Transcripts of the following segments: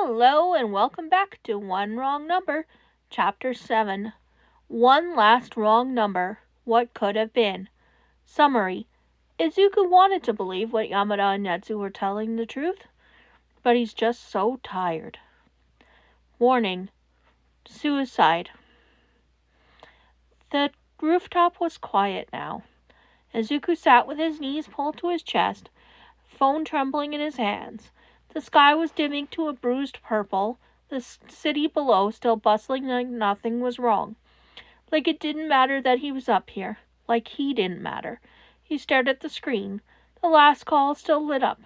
Hello and welcome back to One Wrong Number, Chapter 7. One last wrong number. What could have been? Summary. Izuku wanted to believe what Yamada and Netsu were telling the truth, but he's just so tired. Warning. Suicide. The rooftop was quiet now. Izuku sat with his knees pulled to his chest, phone trembling in his hands. The sky was dimming to a bruised purple, the city below still bustling like nothing was wrong. Like it didn't matter that he was up here. Like he didn't matter. He stared at the screen. The last call still lit up.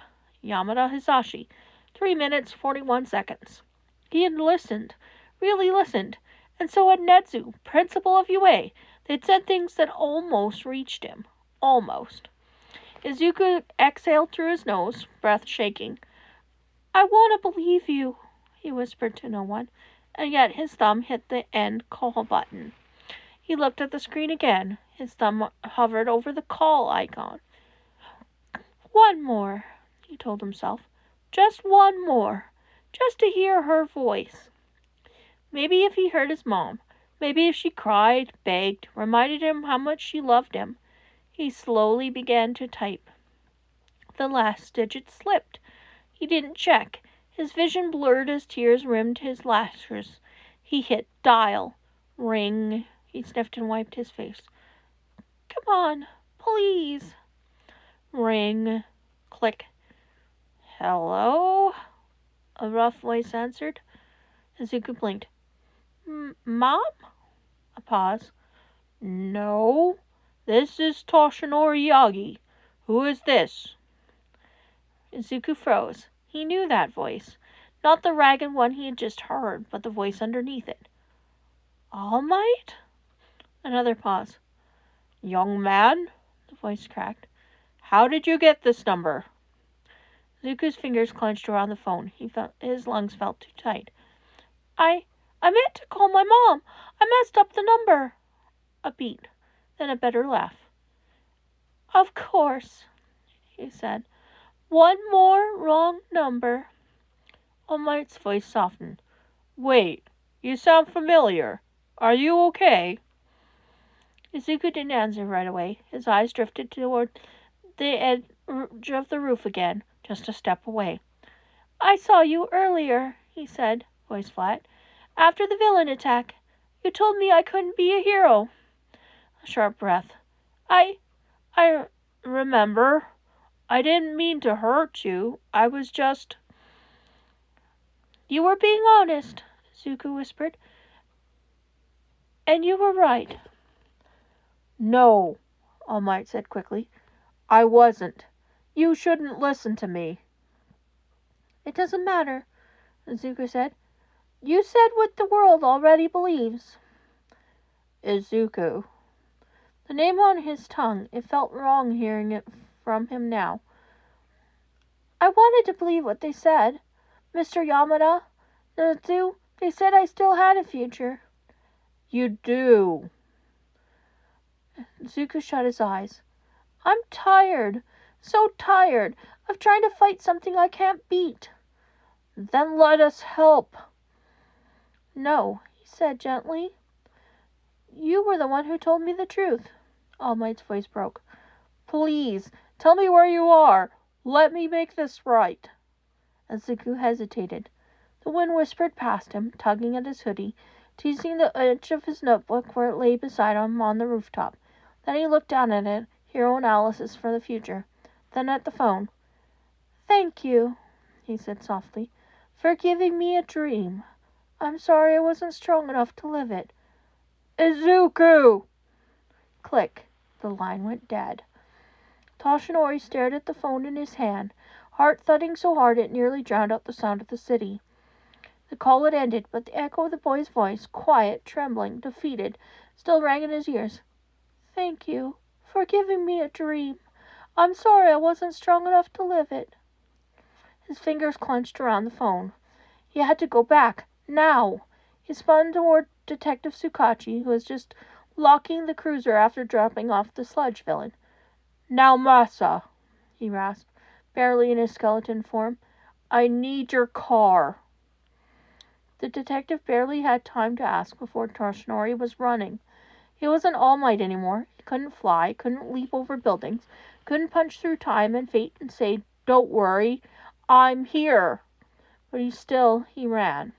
Yamada Hisashi. 3 minutes, 41 seconds. He had listened. Really listened. And so had Netsu, principal of UA. They'd said things that almost reached him. Almost. Izuku exhaled through his nose, breath shaking. I want to believe you, he whispered to no one, and yet his thumb hit the end call button. He looked at the screen again. His thumb hovered over the call icon. One more, he told himself. Just one more. Just to hear her voice. Maybe if he heard his mom. Maybe if she cried, begged, reminded him how much she loved him. He slowly began to type. The last digit slipped. He didn't check. His vision blurred as tears rimmed his lashes. He hit dial. Ring. He sniffed and wiped his face. Come on, please. Ring. Click. Hello? A rough voice answered. Izuku blinked. Mom? A pause. No. This is Toshinori Yagi. Who is this? Izuku froze. He knew that voice. Not the ragged one he had just heard, but the voice underneath it. All Might? Another pause. Young man, the voice cracked. How did you get this number? Izuku's fingers clenched around the phone. His lungs felt too tight. I meant to call my mom. I messed up the number. A beat, then a bitter laugh. Of course, he said. One more wrong number. All Might's voice softened. Wait, you sound familiar. Are you okay? Izuku didn't answer right away. His eyes drifted toward the edge of the roof again, just a step away. I saw you earlier, he said, voice flat. After the villain attack. You told me I couldn't be a hero. A sharp breath. I remember. I didn't mean to hurt you. I was just... You were being honest, Izuku whispered. And you were right. No, All Might said quickly. I wasn't. You shouldn't listen to me. It doesn't matter, Izuku said. You said what the world already believes. Izuku. The name on his tongue, it felt wrong hearing it from him now. I wanted to believe what they said. Mr. Yamada, Netsu, they said I still had a future. You do. Izuku shut his eyes. I'm tired, so tired, of trying to fight something I can't beat. Then let us help. No, he said gently. You were the one who told me the truth. All Might's voice broke. Please, tell me where you are. Let me make this right. Izuku hesitated. The wind whispered past him, tugging at his hoodie, teasing the edge of his notebook where it lay beside him on the rooftop. Then he looked down at it, hero analysis for the future. Then at the phone. Thank you, he said softly, for giving me a dream. I'm sorry I wasn't strong enough to live it. Izuku! Click. The line went dead. Toshinori stared at the phone in his hand, heart thudding so hard it nearly drowned out the sound of the city. The call had ended, but the echo of the boy's voice, quiet, trembling, defeated, still rang in his ears. Thank you for giving me a dream. I'm sorry I wasn't strong enough to live it. His fingers clenched around the phone. He had to go back, now. He spun toward Detective Tsukachi, who was just locking the cruiser after dropping off the sludge villain. Now, Masa, he rasped, barely in his skeleton form. I need your car. The detective barely had time to ask before Toshinori was running. He wasn't All Might anymore. He couldn't fly, couldn't leap over buildings, couldn't punch through time and fate and say, "Don't worry, I'm here." But he ran.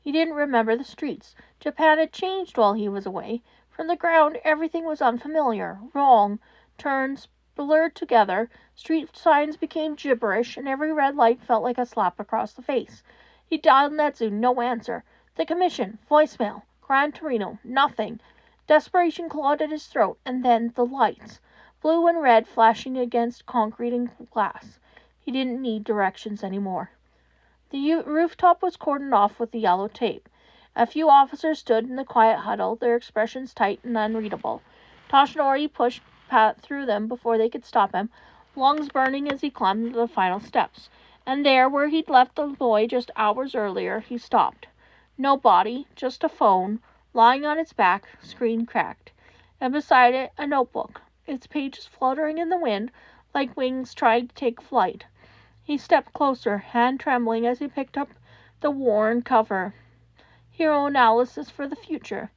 He didn't remember the streets. Japan had changed while he was away. From the ground, everything was unfamiliar, wrong. Turns blurred together, street signs became gibberish, and every red light felt like a slap across the face. He dialed Netsu, no answer. The commission, voicemail, Gran Torino, nothing. Desperation clawed at his throat, and then the lights. Blue and red flashing against concrete and glass. He didn't need directions anymore. The rooftop was cordoned off with the yellow tape. A few officers stood in the quiet huddle, their expressions tight and unreadable. Toshinori pushed through them before they could stop him, lungs burning as he climbed the final steps. And there, where he'd left the boy just hours earlier, he stopped. No body, just a phone, lying on its back, screen cracked. And beside it, a notebook, its pages fluttering in the wind like wings trying to take flight. He stepped closer, hand trembling as he picked up the worn cover. Hero analysis for the future.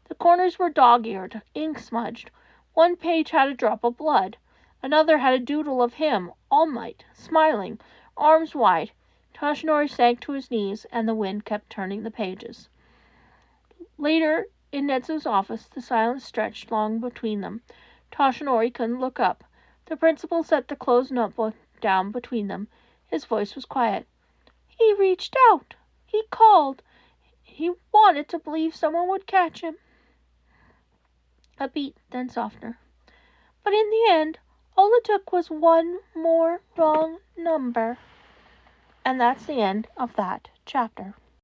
The corners were dog-eared, ink-smudged. One page had a drop of blood. Another had a doodle of him, All Might, smiling, arms wide. Toshinori sank to his knees, and the wind kept turning the pages. Later, in Netsu's office, the silence stretched long between them. Toshinori couldn't look up. The principal set the closed notebook down between them. His voice was quiet. "He reached out. He called. He wanted to believe someone would catch him." A beat, then softer. "But in the end, all it took was one more wrong number." And that's the end of that chapter.